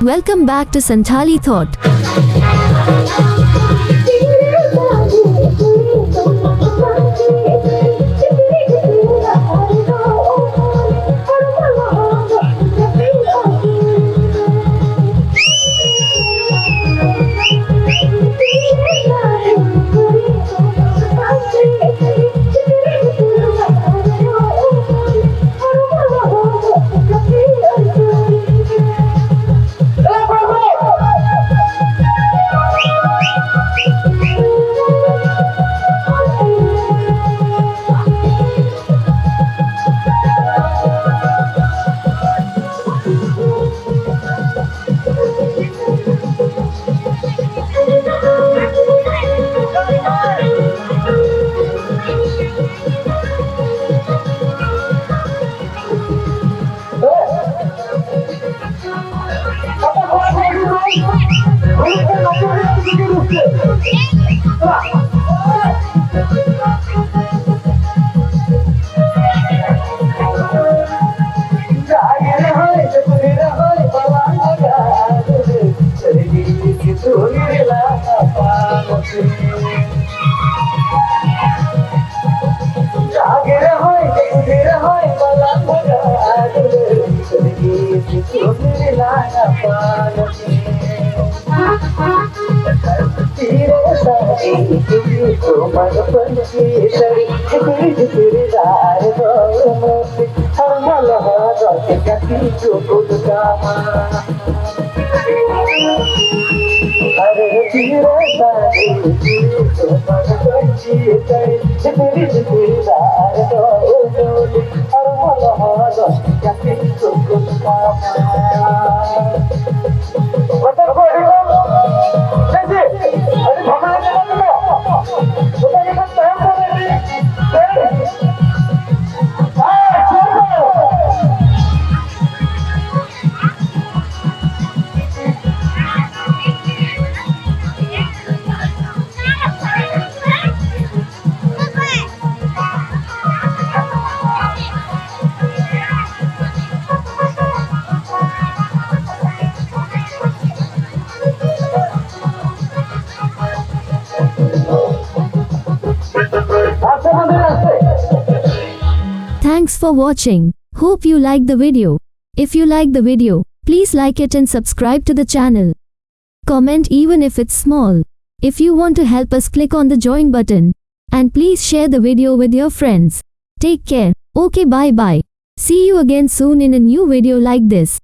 Welcome back to Santali Thought. Thanks for watching. Hope you liked the video. If you like the video, please like it and subscribe to the channel. Comment even if it's small. If you want to help us, click on the join button. And please share the video with your friends. Take care. Okay, bye bye. See you again soon in a new video like this.